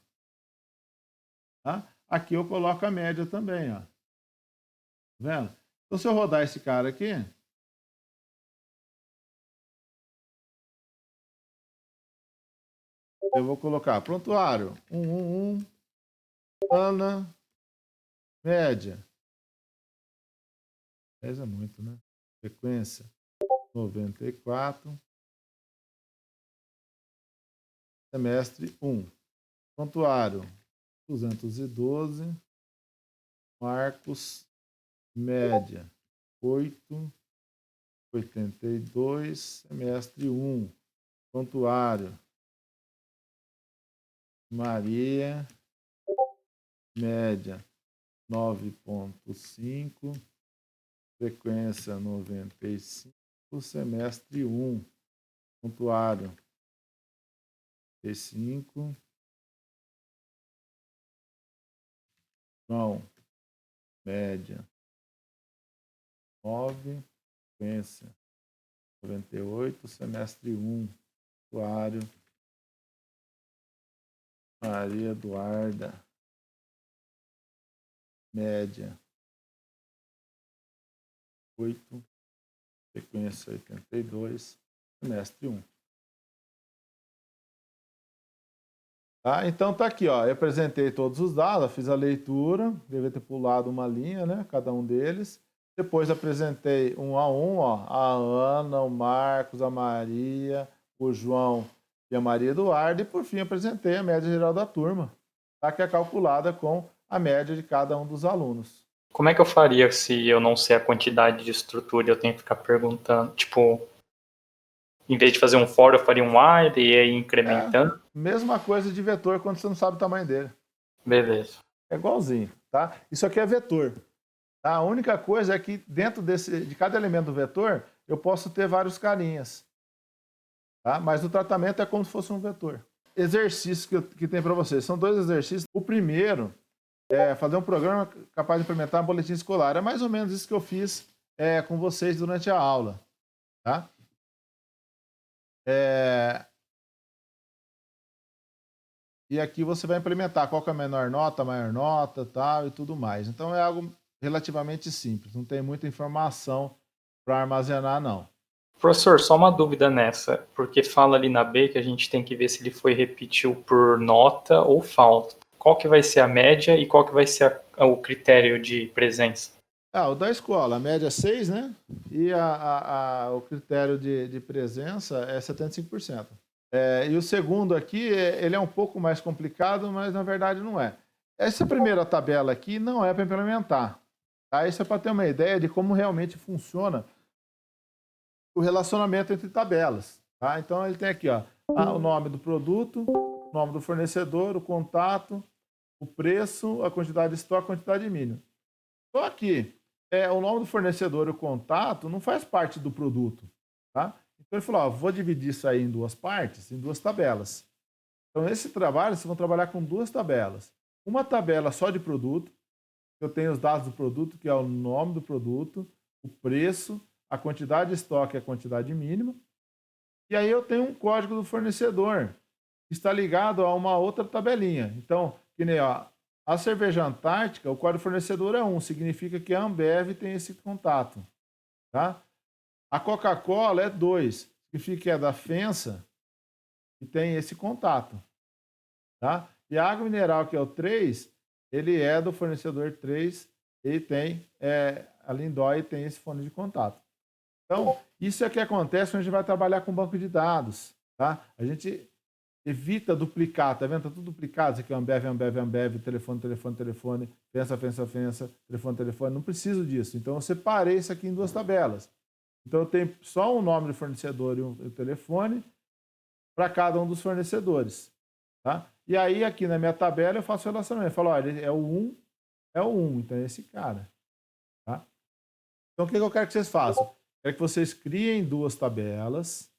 Tá? Aqui eu coloco a média também. Ó. Tá vendo? Então, se eu rodar esse cara aqui, eu vou colocar prontuário 111, Ana, média. 10 é muito, né? Sequência 94. Semestre 1. Prontuário 212. Marcos, média 8,82. Semestre 1. Prontuário Maria, média 9,5. Frequência 95. Semestre 1. Prontuário 5. Não. Média 9. Sequência 98, semestre 1, usuário Maria Eduarda, média 8, sequência 82, semestre 1. Tá? Então tá aqui, ó. Eu apresentei todos os dados, fiz a leitura, devia ter pulado uma linha, né? Cada um deles. Depois apresentei um a um, ó, a Ana, o Marcos, a Maria, o João e a Maria Eduarda. E por fim apresentei a média geral da turma, tá? Que é calculada com a média de cada um dos alunos. Como é que eu faria se eu não sei a quantidade de estrutura e eu tenho que ficar perguntando? Tipo, em vez de fazer um for, eu faria um while e aí incrementando? Mesma coisa de vetor quando você não sabe o tamanho dele. Beleza. É igualzinho, tá? Isso aqui é vetor. Tá? A única coisa é que dentro de cada elemento do vetor, eu posso ter vários carinhas. Tá? Mas o tratamento é como se fosse um vetor. Exercícios que tem para vocês. São 2 exercícios. O primeiro é fazer um programa capaz de implementar um boletim escolar. É mais ou menos isso que eu fiz com vocês durante a aula. Tá? E aqui você vai implementar qual que é a menor nota, maior nota, tal, e tudo mais. Então é algo relativamente simples, não tem muita informação para armazenar, não. Professor, só uma dúvida nessa, porque fala ali na B que a gente tem que ver se ele foi repetiu por nota ou falta. Qual que vai ser a média e qual que vai ser o critério de presença? O da escola, a média é 6, né? E o critério de presença é 75%. E o segundo aqui, ele é um pouco mais complicado, mas na verdade não é. Essa primeira tabela aqui não é para implementar. Tá? Isso é para ter uma ideia de como realmente funciona o relacionamento entre tabelas. Tá? Então ele tem aqui ó, o nome do produto, o nome do fornecedor, o contato, o preço, a quantidade de estoque, a quantidade mínima. Só que o nome do fornecedor e o contato não faz parte do produto. Tá? Então ele falou, vou dividir isso aí em 2 partes, em 2 tabelas. Então esse trabalho, vocês vão trabalhar com 2 tabelas. Uma tabela só de produto, eu tenho os dados do produto, que é o nome do produto, o preço, a quantidade de estoque e a quantidade mínima. E aí eu tenho um código do fornecedor, que está ligado a uma outra tabelinha. Então, que nem a cerveja Antártica, o código do fornecedor é 1, significa que a Ambev tem esse contato. Tá? A Coca-Cola é 2, significa que é da FEMSA e tem esse contato. Tá? E a água mineral, que é o 3, ele é do fornecedor 3 e tem a Lindói tem esse fone de contato. Então, isso é que acontece quando a gente vai trabalhar com banco de dados. Tá? A gente evita duplicar, tá vendo? Tá tudo duplicado. Isso aqui é Ambev, Ambev, Ambev, telefone, telefone, telefone, FEMSA, FEMSA, FEMSA, telefone, telefone. Não preciso disso. Então, eu separei isso aqui em 2 tabelas. Então, eu tenho só o nome do fornecedor e o telefone para cada um dos fornecedores. Tá? E aí, aqui na minha tabela, eu faço o relacionamento. Eu falo, olha, é o 1, então é esse cara. Tá? Então, o que eu quero que vocês façam? Quero que vocês criem 2 tabelas,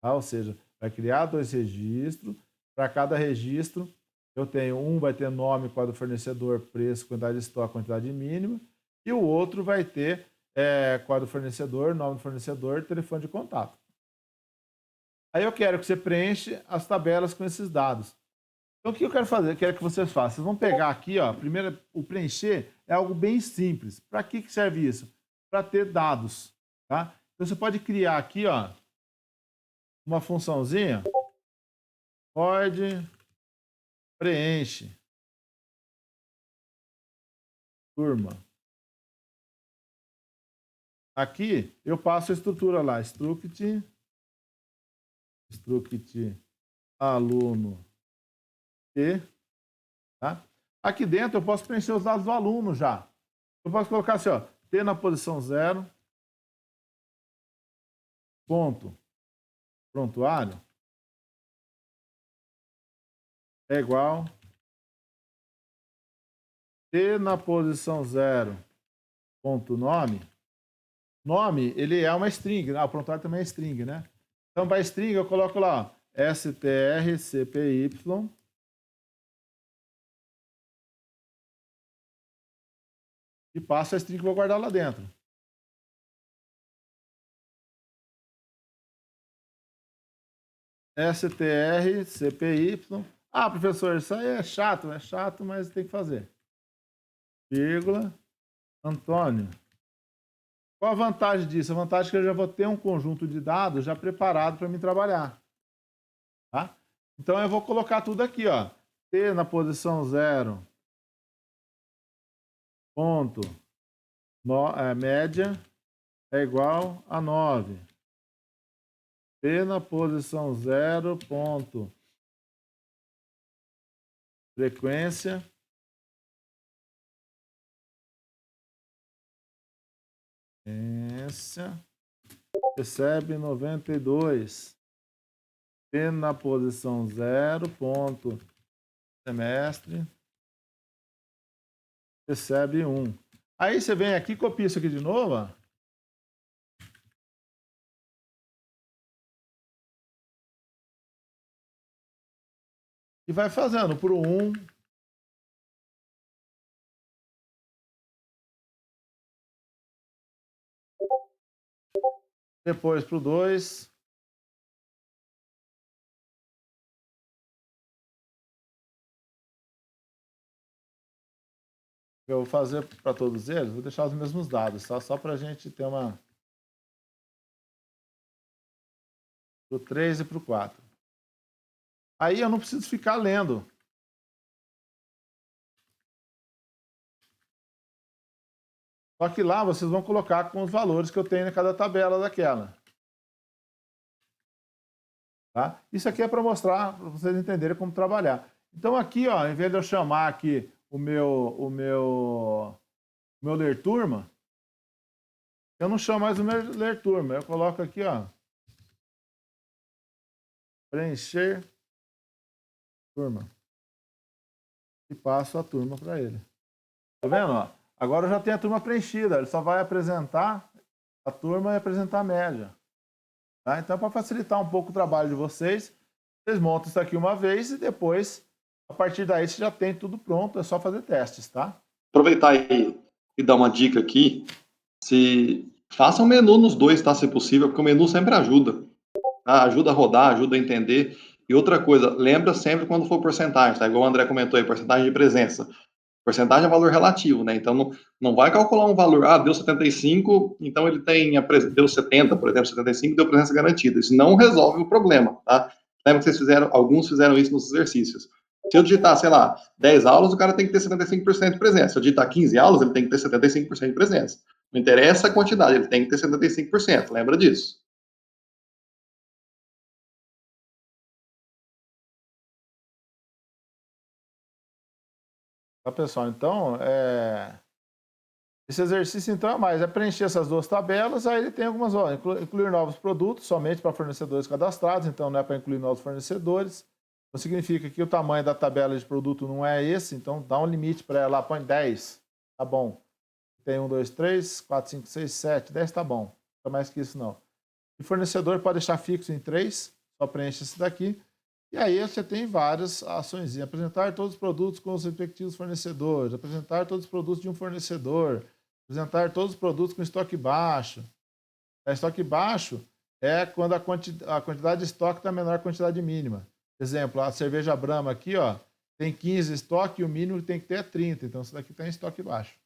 tá? Ou seja, vai criar 2 registros. Para cada registro, eu tenho vai ter nome, quadro do fornecedor, preço, quantidade de estoque, quantidade mínima. E o outro vai ter quadro do fornecedor, nome do fornecedor, telefone de contato. Aí eu quero que você preencha as tabelas com esses dados. Então, o que eu quero fazer? Eu quero que vocês façam. Vocês vão pegar aqui, ó. Primeiro, o preencher é algo bem simples. Para que serve isso? Para ter dados. Tá? Então, você pode criar aqui, ó, uma funçãozinha. Pode preenche. Turma. Aqui, eu passo a estrutura lá. Struct aluno T. Tá? Aqui dentro, eu posso preencher os dados do aluno já. Eu posso colocar assim, ó. T na posição 0. Ponto. Prontuário. É igual T na posição 0, ponto nome. Nome, ele é uma string. O prontuário também é string, né? Então, para string, eu coloco lá, strcpy e passo a string que eu vou guardar lá dentro. STR, CPY. Ah, professor, isso aí é chato, mas tem que fazer. Vírgula, Antônio. Qual a vantagem disso? A vantagem é que eu já vou ter um conjunto de dados já preparado para mim trabalhar. Tá? Então eu vou colocar tudo aqui, ó. T na posição 0, ponto, média é igual a 9. T na posição 0, ponto, frequência recebe 92. T na posição 0, ponto, semestre recebe 1. Aí você vem aqui, copia isso aqui de novo, ó. E vai fazendo por 1. Depois para o 2. Eu vou fazer para todos eles, vou deixar os mesmos dados, só para a gente ter uma... Para o 3 e para o 4. Aí eu não preciso ficar lendo. Só que lá vocês vão colocar com os valores que eu tenho em cada tabela daquela. Tá? Isso aqui é para mostrar, para vocês entenderem como trabalhar. Então aqui, ó, em vez de eu chamar aqui o meu ler turma, eu não chamo mais o meu ler turma. Eu coloco aqui, ó, preencher turma. E passo a turma para ele. Tá vendo? Ó? Agora eu já tenho a turma preenchida. Ele só vai apresentar a turma e apresentar a média. Tá? Então, para facilitar um pouco o trabalho de vocês, vocês montam isso aqui uma vez e depois, a partir daí, você já tem tudo pronto. É só fazer testes, tá? Aproveitar e dar uma dica aqui. Faça um menu nos dois, tá? Se possível, porque o menu sempre ajuda. Tá? Ajuda a rodar, ajuda a entender. E outra coisa, lembra sempre quando for porcentagem, tá? Igual o André comentou aí, porcentagem de presença. Porcentagem é valor relativo, né? Então, não vai calcular um valor, deu 75, então ele deu 70, por exemplo, 75, deu presença garantida. Isso não resolve o problema, tá? Lembra que alguns fizeram isso nos exercícios. Se eu digitar, sei lá, 10 aulas, o cara tem que ter 75% de presença. Se eu digitar 15 aulas, ele tem que ter 75% de presença. Não interessa a quantidade, ele tem que ter 75%. Lembra disso? Tá, pessoal? Então, esse exercício, então, é preencher essas duas tabelas, aí ele tem algumas, ó, incluir novos produtos, somente para fornecedores cadastrados, então não é para incluir novos fornecedores. Então, significa que o tamanho da tabela de produto não é esse, então dá um limite para ela, põe 10, tá bom. Tem 1, 2, 3, 4, 5, 6, 7, 10 tá bom, não tá mais que isso não. E fornecedor pode deixar fixo em 3, só preenche esse daqui. E aí você tem várias ações. Apresentar todos os produtos com os respectivos fornecedores, apresentar todos os produtos de um fornecedor, apresentar todos os produtos com estoque baixo. Estoque baixo é quando a quantidade de estoque está menor que a quantidade mínima. Exemplo, a cerveja Brahma aqui, ó, tem 15 estoque e o mínimo que tem que ter é 30. Então, isso daqui está em estoque baixo.